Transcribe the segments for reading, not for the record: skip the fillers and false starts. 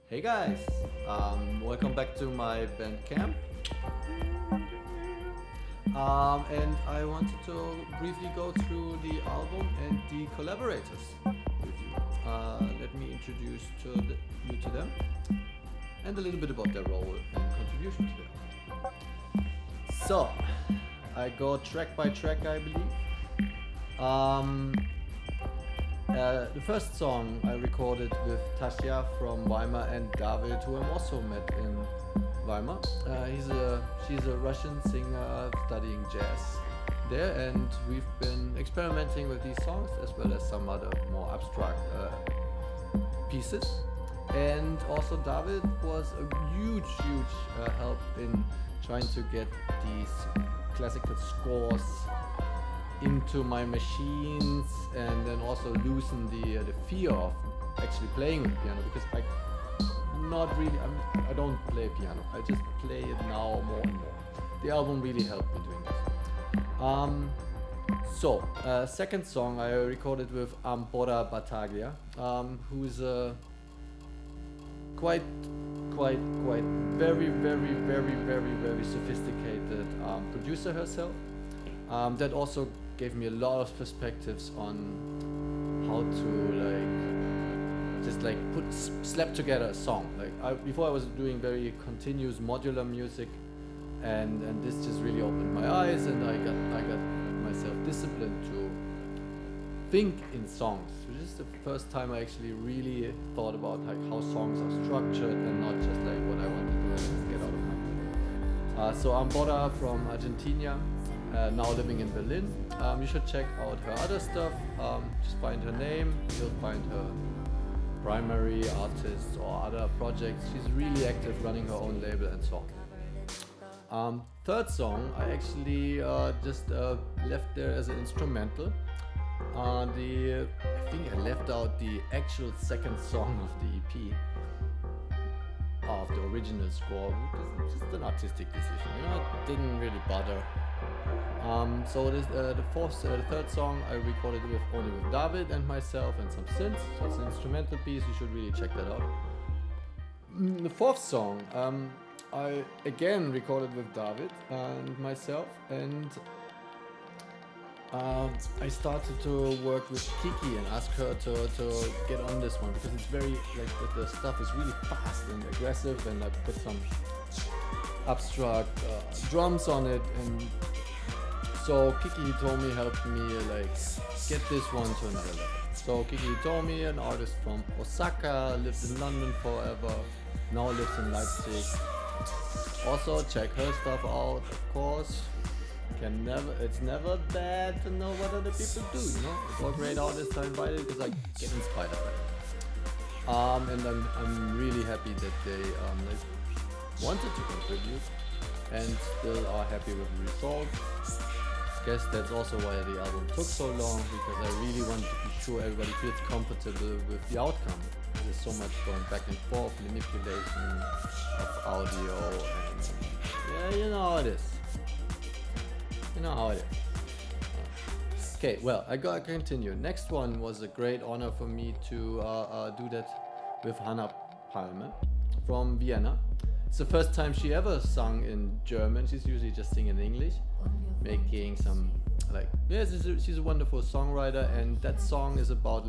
Hey guys, welcome back to my band camp. And I wanted to briefly go through the album and the collaborators with you. Let me introduce you to them and a little bit about their role and contribution to it. So, I go track by track, I believe. The first song I recorded with Tasha from Weimar and David, who I also met in Weimar. She's a Russian singer studying jazz there, and we've been experimenting with these songs as well as some other more abstract pieces. And also David was a huge help in trying to get these classical scores into my machines, and then also loosen the fear of actually playing the piano, because I don't play piano. I just play it now more and more. The album really helped me doing this. Second song I recorded with Ambora Battaglia, who's a quite very sophisticated producer herself. That also gave me a lot of perspectives on how to slap together a song. Before I was doing very continuous modular music, and this just really opened my eyes, and I got myself disciplined to think in songs, which is the first time I actually really thought about how songs are structured and not just what I want to do and just get out of my head. So Ambora from Argentina, now living in Berlin. You should check out her other stuff. Just find her name, you'll find her primary artists or other projects. She's really active, running her own label and so on. Third song I actually just left there as an instrumental. I think I left out the actual second song of the EP, of the original score, which is just an artistic decision. It didn't really bother. The third song I recorded only with David and myself and some synths. So it's an instrumental piece. You should really check that out. The fourth song I again recorded with David and myself, and I started to work with Kiki and ask her to get on this one, because it's very the stuff is really fast and aggressive, and I put some abstract drums on it, and so Kiki Hitomi helped me get this one to another level. So Kiki Hitomi, an artist from Osaka, lived in London forever, now lives in Leipzig. Also check her stuff out, of course. It's never bad to know what other people do, It's all great artists I invited because I get inspired by it. And I'm really happy that they wanted to contribute and still are happy with the result. Guess that's also why the album took so long, because I really wanted to be sure everybody feels comfortable with the outcome. There's so much going back and forth, manipulation of audio, and you know how it is. Okay, well, I gotta continue. Next one was a great honor for me to do that with Hannah Palme from Vienna. It's the first time she ever sung in German. She's usually just singing in English, making some she's a wonderful songwriter, and that song is about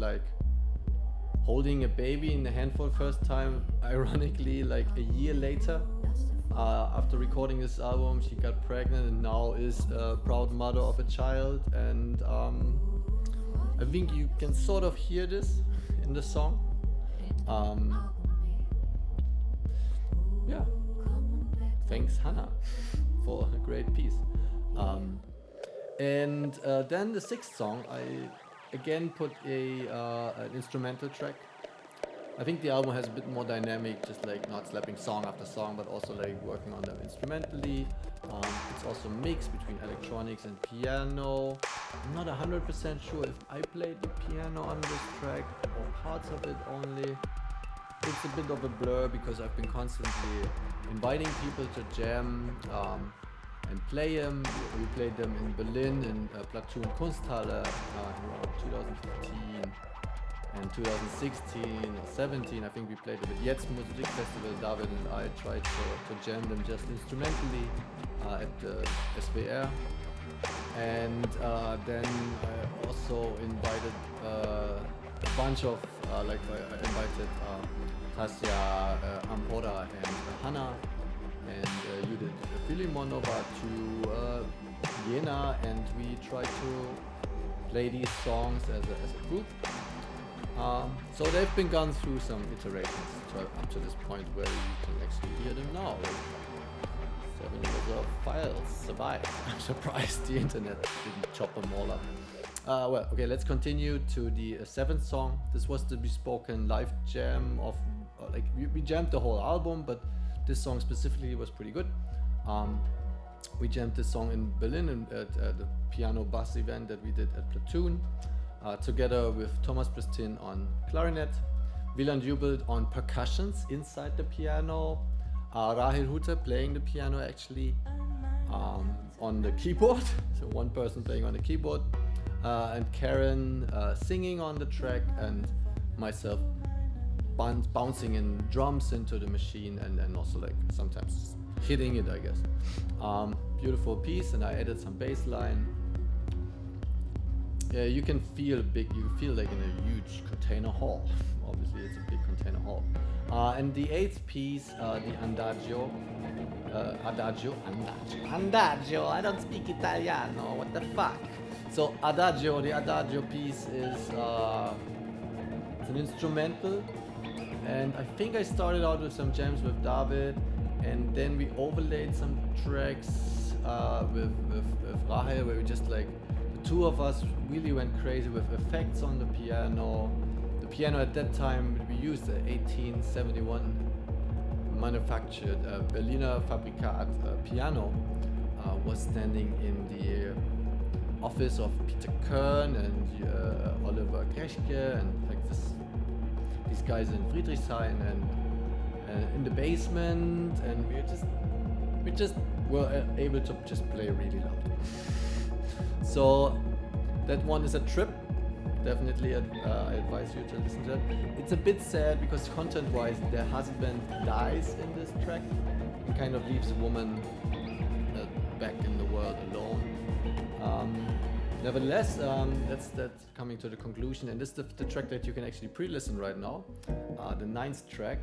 holding a baby in the hand for the first time. Ironically, a year later, after recording this album, she got pregnant and now is a proud mother of a child, and I think you can sort of hear this in the song. Thanks Hannah for a great piece. Then the sixth song, I again put an instrumental track. I think the album has a bit more dynamic, just not slapping song after song, but also working on them instrumentally. It's also mixed between electronics and piano. I'm not 100% sure if I played the piano on this track or parts of it only. It's a bit of a blur because I've been constantly inviting people to jam and play them. We played them in Berlin in Platoon Kunsthalle in around 2015. in 2016 or 17, I think we played it at Jetzt Musik Festival. David and I tried to jam them just instrumentally at the SWR. And then I also invited a bunch of, I invited Tasya, Ampora, and Hannah, and Judith Filimonova to Vienna, and we tried to play these songs as a group. So they've been gone through some iterations up to this point where you can actually hear them now. Like 7 years of files survived. I'm surprised the internet didn't chop them all up. Well, okay, let's continue to the seventh song. This was the bespoken live jam of, we jammed the whole album, but this song specifically was pretty good. We jammed this song in Berlin at the piano bass event that we did at Platoon, together with Thomas Pristin on clarinet, Wieland Jubelt on percussions inside the piano, Rahel Hutter playing the piano actually, on the keyboard, so one person playing on the keyboard, and Karen singing on the track, and myself bouncing in drums into the machine, and also like sometimes hitting it, I guess. Beautiful piece, and I added some bass line. Yeah, you can feel big, you feel like in a huge container hall. Obviously it's a big container hall. And the eighth piece, the Adagio, Adagio, I don't speak Italiano, what the fuck? So Adagio, the Adagio piece is it's an instrumental, and I think I started out with some jams with David, and then we overlaid some tracks with Rahel, where we just like, the two of us really went crazy with effects on the piano. The piano at that time, we used an 1871 manufactured Berliner Fabrikat piano, was standing in the office of Peter Kern and Oliver Greschke, and like these guys in Friedrichshain, and in the basement, and we just were able to just play really loud. So that one is a trip. Definitely I advise you to listen to it. It's a bit sad because content-wise, the husband dies in this track and kind of leaves a woman back in the world alone. Nevertheless, that's coming to the conclusion, and this is the track that you can actually pre-listen right now, the ninth track,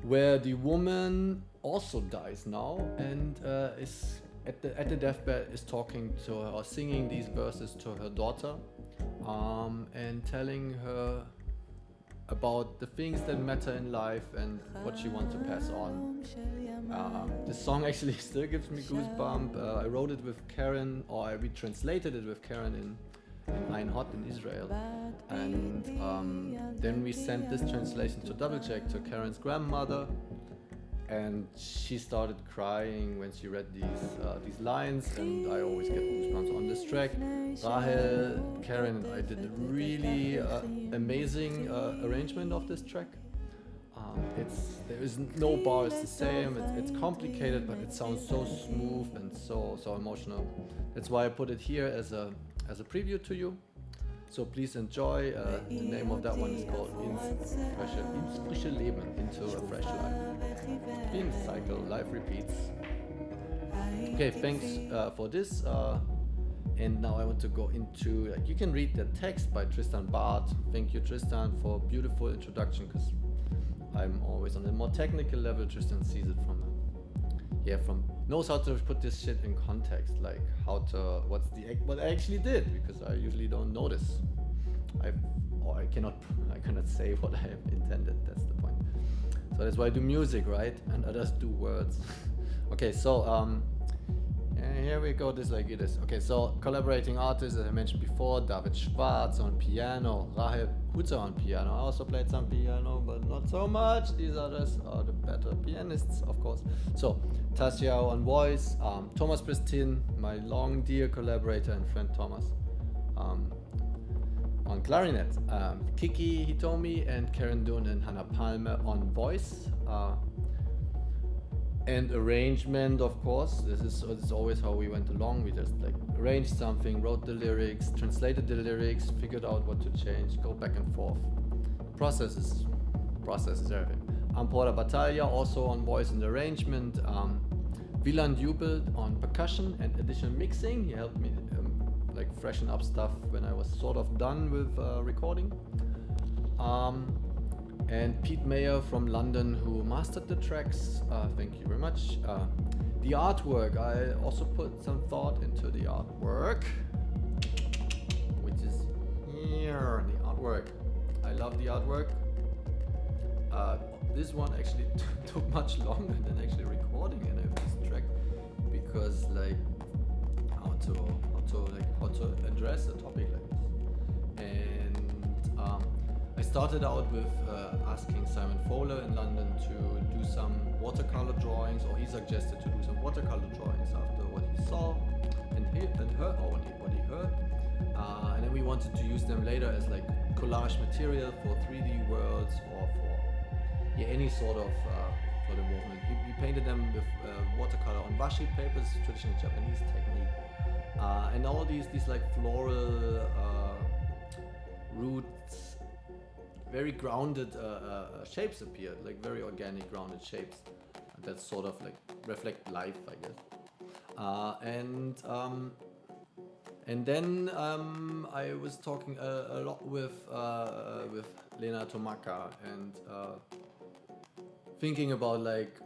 where the woman also dies now, and is at the deathbed, is talking to her, or singing these verses to her daughter, and telling her about the things that matter in life and what she wants to pass on. This song actually still gives me goosebumps. I wrote it with Karen, or I retranslated it with Karen in Ein Hot in Israel, and then we sent this translation to double check to Karen's grandmother, and she started crying when she read these lines, and I always get goosebumps on this track. Rahel, Karen, and I did a really amazing arrangement of this track. There is no bar, it's the same. It's complicated, but it sounds so smooth and so emotional. That's why I put it here as a preview to you. So please enjoy. The name of that one is called Ins frische Leben, into a fresh life. Being cycle, life repeats. Okay, thanks for this. And now I want to go into, you can read the text by Tristan Barth. Thank you, Tristan, for a beautiful introduction, because I'm always on a more technical level. Tristan sees it knows how to put this shit in context, like what I actually did, because I usually don't notice. I cannot say what I have intended. That's the point. So that's why I do music, right? And others do words. Okay, so here we go. This like it is. Okay, so collaborating artists, as I mentioned before, David Schwarz on piano, Rahel Hutter on piano. I also played some piano, but not so much. These others are the better pianists, of course. So Tasya on voice, Thomas Pristin, my long dear collaborator and friend Thomas, on clarinet, Kiki Hitomi and Karen Dunn and Hannah Palmer on voice. And arrangement, of course. This is always how we went along. We just like arranged something, wrote the lyrics, translated the lyrics, figured out what to change, go back and forth. Processes everything. Porta Battaglia also on voice and arrangement. Wieland Jubel on percussion and additional mixing. He helped me like freshen up stuff when I was sort of done with recording. And Pete Mayer from London, who mastered the tracks. Thank you very much. The artwork, I also put some thought into the artwork, which is here, the artwork. I love the artwork. This one actually took much longer than actually recording any of this track, because like how to address a topic like this. And I started out with asking Simon Fowler in London to do some watercolor drawings, or he suggested to do some watercolor drawings after what he saw and heard, or what he heard. And then we wanted to use them later as like collage material for 3D worlds or for any sort of for the movement. We painted them with watercolor on washi papers, traditional Japanese technique, and all these like floral roots. Very grounded shapes appeared, like very organic, grounded shapes that sort of like reflect life, I guess. And then I was talking a lot with Lena Tomaka and thinking about like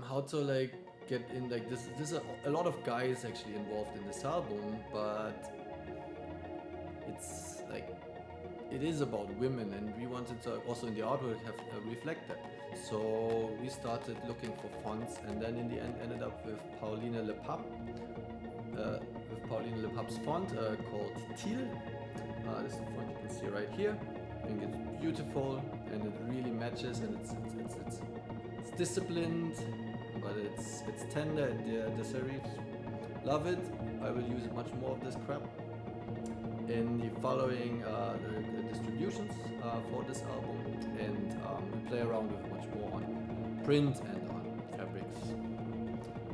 how to like get in like this. There's a lot of guys actually involved in this album, but it's like. It is about women, and we wanted to also in the artwork have reflect that. So we started looking for fonts, and then in the end ended up with Pauline Lepap, Lepap's font called Teal. This is the font you can see right here. I think it's beautiful, and it really matches, and it's disciplined, but it's tender, and the serifs love it. I will use much more of this crap in the following the distributions for this album, and we play around with much more on print and on fabrics.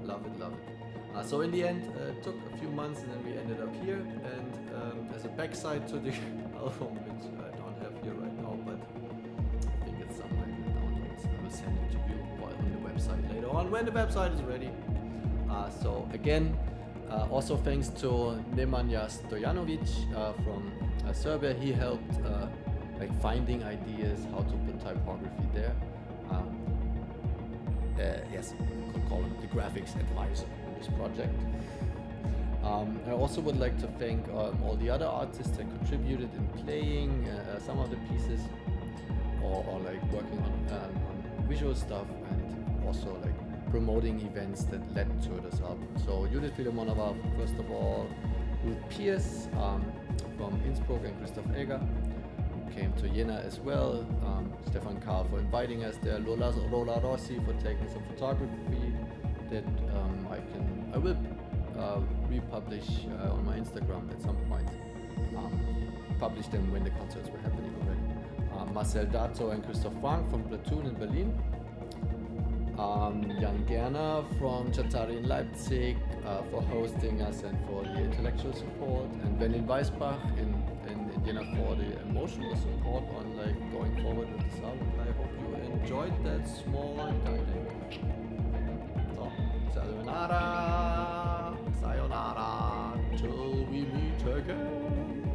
Love it. So in the end, it took a few months, and then we ended up here. And as a backside to the album, which I don't have here right now, but I think it's somewhere in the downloads. I will send it to you while on the website later on when the website is ready. So again. Also thanks to Nemanja Stojanovic from Serbia. He helped like finding ideas how to put typography there. Yes, we could call him the graphics advisor on this project. I also would like to thank all the other artists that contributed in playing some of the pieces, or like working on visual stuff, and also like promoting events that led to this album. So Judith Filemonova, first of all, Ruth Pierce from Innsbruck, and Christoph Egger, who came to Vienna as well, Stefan Karl for inviting us there, Lola Rossi for taking some photography that I will republish on my Instagram at some point. Publish them when the concerts were happening already. Marcel Dato and Christoph Frank from Platoon in Berlin. Jan Gerner from Chatari in Leipzig for hosting us and for the intellectual support, and Benin Weisbach in Vienna for the emotional support on like going forward with this album. I hope you enjoyed that small guiding. So, sayonara, till we meet again.